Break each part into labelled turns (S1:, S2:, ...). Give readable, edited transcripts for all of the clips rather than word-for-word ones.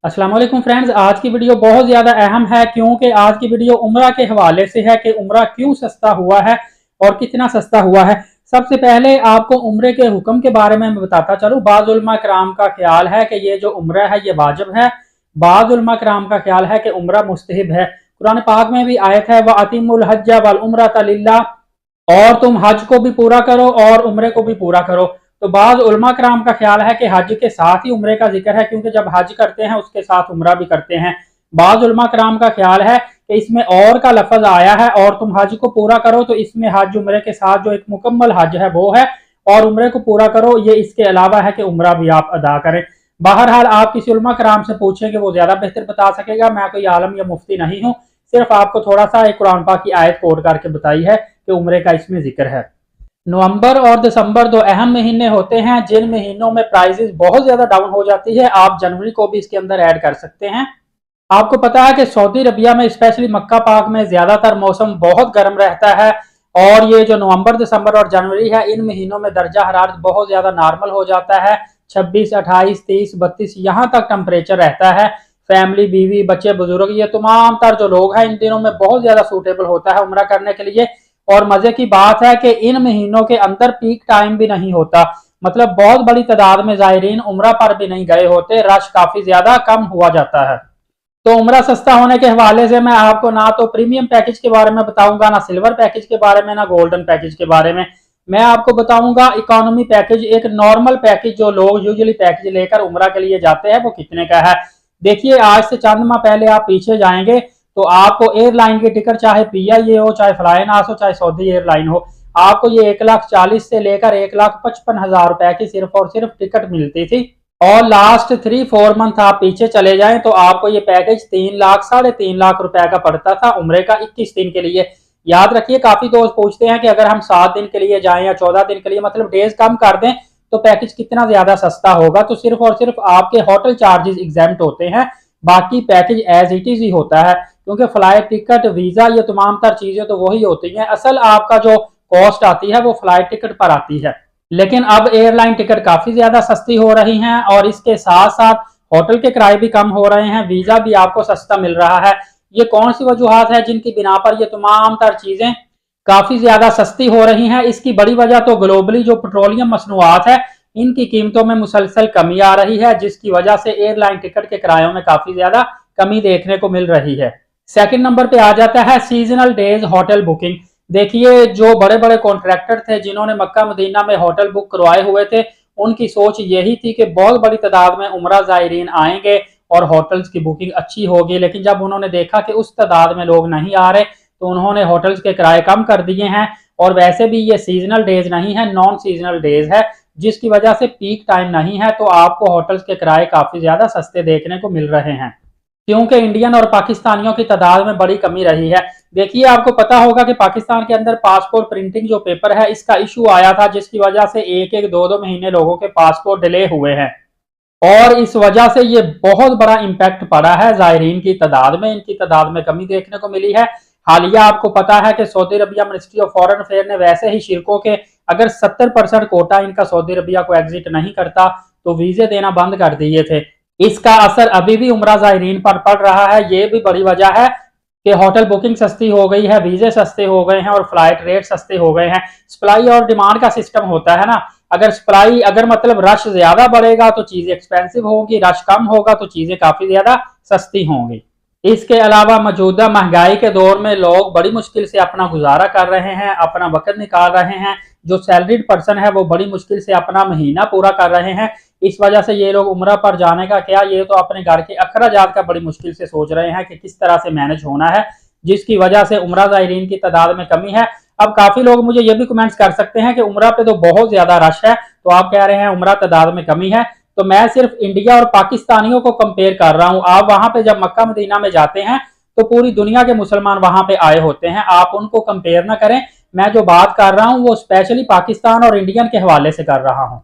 S1: अस्सलाम वालेकुम फ्रेंड्स, आज की वीडियो बहुत ज़्यादा अहम है क्योंकि आज की वीडियो उम्रा के हवाले से है कि उम्रा क्यों सस्ता हुआ है और कितना सस्ता हुआ है। सबसे पहले आपको उम्रे के हुक्म के बारे में मैं बताता चलूँ। बाज़ उलमा कराम का ख्याल है कि ये जो उम्रा है ये वाजिब है। बाज़ उलमा कराम का ख्याल है कि उम्रा मुस्तहिब है। कुरान पाक में भी आयत है, व अतिमुल हज्ज वल उम्रता लिल्लाह, और तुम हज को भी पूरा करो और उम्रे को भी पूरा करो। तो बाज़ उलमा कराम का ख्याल है कि हज के साथ ही उम्रे का जिक्र है, क्योंकि जब हज करते हैं उसके साथ उम्रा भी करते हैं। बाज़ उलमा कराम का ख्याल है कि इसमें और का लफ्ज आया है और तुम हज को पूरा करो, तो इसमें हज उम्रे के साथ जो एक मुकम्मल हज है वो है, और उम्रे को पूरा करो ये इसके अलावा है कि उम्रा भी आप अदा करें। बहरहाल आप किसी उलमा कराम से पूछेंगे, वो ज्यादा बेहतर बता सकेगा। मैं कोई आलम या मुफ्ती नहीं हूँ, सिर्फ आपको थोड़ा सा एक कुरान पाक की आयत कोट करके बताई है कि उम्रे का इसमें जिक्र है। नवंबर और दिसंबर दो अहम महीने होते हैं जिन महीनों में प्राइसेस बहुत ज्यादा डाउन हो जाती है। आप जनवरी को भी इसके अंदर ऐड कर सकते हैं। आपको पता है कि सऊदी अरबिया में स्पेशली मक्का पाक में ज्यादातर मौसम बहुत गर्म रहता है, और ये जो नवंबर दिसंबर और जनवरी है इन महीनों में दर्जा हरारत बहुत ज्यादा नॉर्मल हो जाता है। 26, 28, 30, 32 यहाँ तक टेम्परेचर रहता है। फैमिली, बीवी, बच्चे, बुजुर्ग, ये तमाम तर जो लोग हैं इन दिनों में बहुत ज्यादा सूटेबल होता है उम्रा करने के लिए। और मजे की बात है कि इन महीनों के अंदर पीक टाइम भी नहीं होता, मतलब बहुत बड़ी तादाद में जायरीन उम्रा पर भी नहीं गए होते, रश काफी ज्यादा कम हुआ जाता है। तो उम्रा सस्ता होने के हवाले से मैं आपको ना तो प्रीमियम पैकेज के बारे में बताऊंगा, ना सिल्वर पैकेज के बारे में, ना गोल्डन पैकेज के बारे में। मैं आपको बताऊंगा इकोनॉमी पैकेज, एक नॉर्मल पैकेज जो लोग यूजुअली पैकेज लेकर उम्रा के लिए जाते हैं वो कितने का है। देखिए, आज से चंद माह पहले आप पीछे जाएंगे तो आपको एयरलाइन की टिकट, चाहे PIA हो, चाहे फ्लाइनास हो, चाहे सऊदी एयरलाइन हो, आपको ये 1,40,000 से लेकर 1,55,000 रुपए की सिर्फ और सिर्फ टिकट मिलती थी। और लास्ट 3-4 मंथ आप पीछे चले जाएं तो आपको ये पैकेज 3 लाख, 3.5 लाख रुपए का पड़ता था उम्रे का 21 दिन के लिए। याद रखिए, काफी दोस्त पूछते हैं कि अगर हम 7 दिन के लिए जाएं या 14 दिन के लिए, मतलब डेज कम कर दें, तो पैकेज कितना ज्यादा सस्ता होगा। तो सिर्फ और सिर्फ आपके होटल चार्जेस एग्जेम्प्ट होते हैं, बाकी पैकेज एज इट इज ही होता है, क्योंकि फ्लाइट टिकट, वीजा, ये तमाम तर चीजें तो वही होती हैं। असल आपका जो कॉस्ट आती है वो फ्लाइट टिकट पर आती है। लेकिन अब एयरलाइन टिकट काफी ज्यादा सस्ती हो रही हैं, और इसके साथ साथ होटल के किराए भी कम हो रहे हैं, वीजा भी आपको सस्ता मिल रहा है। ये कौन सी वजूहात है जिनकी बिना पर ये तमाम तर चीजें काफी ज्यादा सस्ती हो रही हैं? इसकी बड़ी वजह तो ग्लोबली जो पेट्रोलियम मसनूआत है इनकी कीमतों में मुसलसल कमी आ रही है, जिसकी वजह से एयरलाइन टिकट के किरायों में काफी ज्यादा कमी देखने को मिल रही है। सेकंड नंबर पे आ जाता है सीजनल डेज होटल बुकिंग। देखिए, जो बड़े बड़े कॉन्ट्रैक्टर थे जिन्होंने मक्का मदीना में होटल बुक करवाए हुए थे, उनकी सोच यही थी कि बहुत बड़ी तादाद में उम्रा जायरीन आएंगे और होटल्स की बुकिंग अच्छी होगी। लेकिन जब उन्होंने देखा कि उस तादाद में लोग नहीं आ रहे तो उन्होंने होटल्स के किराए कम कर दिए हैं। और वैसे भी ये सीजनल डेज नहीं है, नॉन सीजनल डेज है, जिसकी वजह से पीक टाइम नहीं है, तो आपको होटल्स के किराए काफी ज्यादा सस्ते देखने को मिल रहे हैं, क्योंकि इंडियन और पाकिस्तानियों की तादाद में बड़ी कमी रही है। देखिए, आपको पता होगा कि पाकिस्तान के अंदर पासपोर्ट प्रिंटिंग जो पेपर है इसका इशू आया था, जिसकी वजह से 1-1, 2-2 महीने लोगों के पासपोर्ट डिले हुए हैं, और इस वजह से ये बहुत बड़ा इम्पैक्ट पड़ा है जायरीन की तादाद में, इनकी तादाद में कमी देखने को मिली है। हालिया आपको पता है कि Saudi Arabia ministry of foreign affair ने वैसे ही शिरकों के अगर 70% कोटा इनका सऊदी अरबिया को एग्जिट नहीं करता तो वीजे देना बंद कर दिए थे। इसका असर अभी भी उम्रा जायरीन पर पड़ रहा है। ये भी बड़ी वजह है कि होटल बुकिंग सस्ती हो गई है, वीजे सस्ते हो गए हैं और फ्लाइट रेट सस्ते हो गए हैं। सप्लाई और डिमांड का सिस्टम होता है ना, अगर मतलब रश ज्यादा बढ़ेगा तो चीजें एक्सपेंसिव होगी, रश कम होगा तो चीजें काफी ज्यादा सस्ती होंगी। इसके अलावा मौजूदा महंगाई के दौर में लोग बड़ी मुश्किल से अपना गुजारा कर रहे हैं, अपना वक्त निकाल रहे हैं। जो सैलरीड पर्सन है वो बड़ी मुश्किल से अपना महीना पूरा कर रहे हैं। इस वजह से ये लोग उम्रा पर जाने का क्या, ये तो अपने घर के अखराजात का बड़ी मुश्किल से सोच रहे हैं कि किस तरह से मैनेज होना है, जिसकी वजह से उम्रा जायरीन की तादाद में कमी है। अब काफी लोग मुझे ये भी कमेंट्स कर सकते हैं कि उम्रा पे तो बहुत ज्यादा रश है, तो आप कह रहे हैं उम्रा तादाद में कमी है। तो मैं सिर्फ इंडिया और पाकिस्तानियों को कंपेयर कर रहा हूं। आप वहां पे जब मक्का मदीना में जाते हैं तो पूरी दुनिया के मुसलमान वहां पे आए होते हैं, आप उनको कंपेयर ना करें। मैं जो बात कर रहा हूं वो स्पेशली पाकिस्तान और इंडियन के हवाले से कर रहा हूं।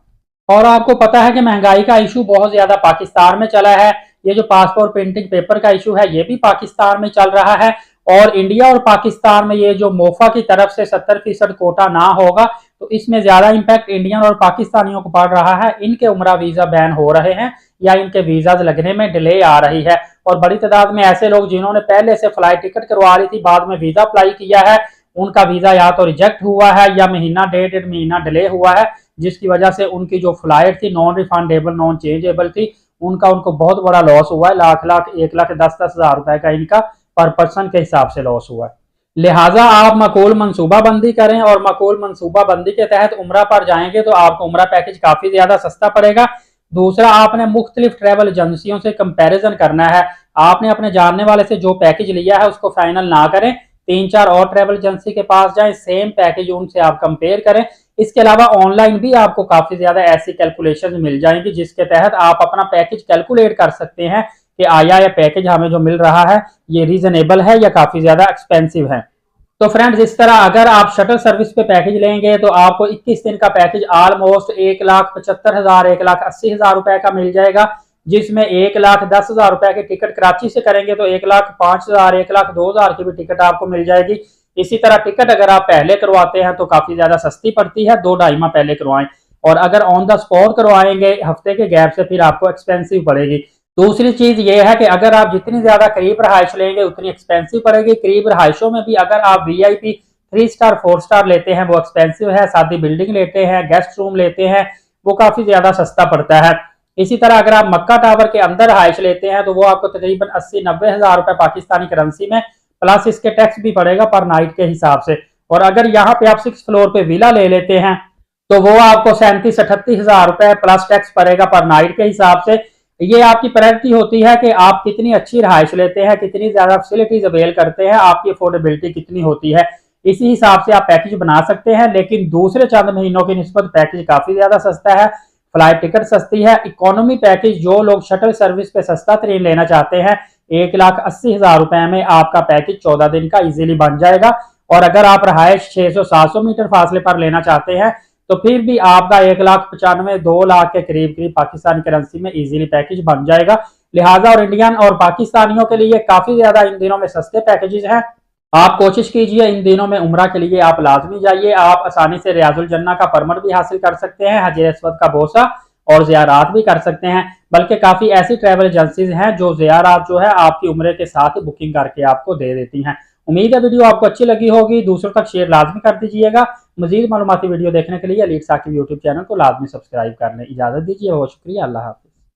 S1: और आपको पता है कि महंगाई का इशू बहुत ज्यादा पाकिस्तान में चला है। ये जो पासपोर्ट प्रिंटिंग पेपर का इशू है ये भी पाकिस्तान में चल रहा है, और इंडिया और पाकिस्तान में ये जो मोफा की तरफ से 70% कोटा ना होगा तो इसमें ज्यादा इम्पैक्ट इंडियन और पाकिस्तानियों को पड़ रहा है। इनके उम्रा वीजा बैन हो रहे हैं, या इनके वीज़ाज लगने में डिले आ रही है। और बड़ी तादाद में ऐसे लोग जिन्होंने पहले से फ्लाइट टिकट करवा ली थी, बाद में वीज़ा अप्लाई किया है, उनका वीज़ा या तो रिजेक्ट हुआ है या महीना 1.5 महीना डिले हुआ है, जिसकी वजह से उनकी जो फ्लाइट थी नॉन रिफंडेबल नॉन चेंजेबल थी, उनको बहुत बड़ा लॉस हुआ है। लाख 1,10,10,000 रुपए का इनका पर पर्सन के हिसाब से लॉस हुआ है। लिहाजा आप माकूल मनसूबाबंदी करें, और माकूल मनसूबाबंदी के तहत उम्रा पर जाएंगे तो आपको उम्रा पैकेज काफी ज्यादा सस्ता पड़ेगा। दूसरा, आपने मुख्तलिफ ट्रैवल एजेंसियों से कंपैरिजन करना है। आपने अपने जानने वाले से जो पैकेज लिया है उसको फाइनल ना करें, 3-4 और ट्रैवल एजेंसी के पास जाएं, सेम पैकेज उनसे आप कंपेयर करें। इसके अलावा ऑनलाइन भी आपको काफी ज्यादा ऐसी कैलकुलेशन मिल जाएंगी जिसके तहत आप अपना पैकेज कैलकुलेट कर सकते हैं कि आया यह पैकेज हमें जो मिल रहा है ये रीजनेबल है या काफी ज्यादा एक्सपेंसिव है। तो फ्रेंड्स, इस तरह अगर आप शटल सर्विस पे पैकेज लेंगे तो आपको 21 दिन का पैकेज ऑलमोस्ट 1,75,000 1,80,000 रुपए का मिल जाएगा, जिसमें 1,10,000 रुपए की टिकट कराची से करेंगे तो 1,05,000 1,02,000 की भी टिकट आपको मिल जाएगी। इसी तरह टिकट अगर आप पहले करवाते हैं तो काफी ज्यादा सस्ती पड़ती है, 2-2.5 माह पहले करवाएं, और अगर ऑन द स्पॉट करवाएंगे हफ्ते के गैप से फिर आपको एक्सपेंसिव पड़ेगी। दूसरी चीज ये है कि अगर आप जितनी ज्यादा करीब रहायश लेंगे उतनी एक्सपेंसिव पड़ेगी। करीब रहायशों में भी अगर आप वीआईपी 3 स्टार 4 स्टार लेते हैं वो एक्सपेंसिव है, सादी बिल्डिंग लेते हैं, गेस्ट रूम लेते हैं, वो काफी ज्यादा सस्ता पड़ता है। इसी तरह अगर आप मक्का टावर के अंदर रहायश लेते हैं तो वो आपको तकरीबन 80-90 हजार रुपए पाकिस्तानी करेंसी में, प्लस इसके टैक्स भी पड़ेगा पर नाइट के हिसाब से। और अगर यहाँ पे आप 6 फ्लोर पे विला ले लेते हैं तो वो आपको 37-38 हजार रुपए प्लस टैक्स पड़ेगा पर नाइट के हिसाब से। ये आपकी प्रायोरिटी होती है कि आप कितनी अच्छी रहायश लेते हैं, कितनी ज्यादा फैसिलिटीज अवेल करते हैं, आपकी अफोर्डेबिलिटी कितनी होती है, इसी हिसाब से आप पैकेज बना सकते हैं। लेकिन दूसरे चंद महीनों की निस्बत पैकेज काफी ज्यादा सस्ता है, फ्लाइट टिकट सस्ती है। इकोनॉमी पैकेज जो लोग शटल सर्विस पे सस्ता तरीन लेना चाहते हैं, 1,80,000 रुपए में आपका पैकेज 14 दिन का इजीली बन जाएगा। और अगर आप रहायश 600-700 मीटर फासले पर लेना चाहते हैं तो फिर भी आपका 1,95,000 2 लाख के करीब करीब पाकिस्तानी करेंसी में इजीली पैकेज बन जाएगा। लिहाजा और इंडियन और पाकिस्तानियों के लिए काफी ज्यादा इन दिनों में सस्ते पैकेजेस हैं। आप कोशिश कीजिए इन दिनों में उम्रा के लिए आप लाजमी जाइए। आप आसानी से रियाजुल जन्ना का परमिट भी हासिल कर सकते हैं, हज अस्वद का बोसा और ज़ियारात भी कर सकते हैं। बल्कि काफी ऐसी ट्रैवल एजेंसीज हैं जो ज़ियारात जो है आपकी उम्रे के साथ ही बुकिंग करके आपको दे देती हैं। उम्मीद है वीडियो आपको अच्छी लगी होगी, दूसरों तक शेयर लाजमी कर दीजिएगा। मजीद मालूमाती वीडियो देखने के लिए लीड साकिब यूट्यूब चैनल को लाजमी सब्सक्राइब करने इजाजत दीजिए। बहुत शुक्रिया, अल्लाह हाफिज़।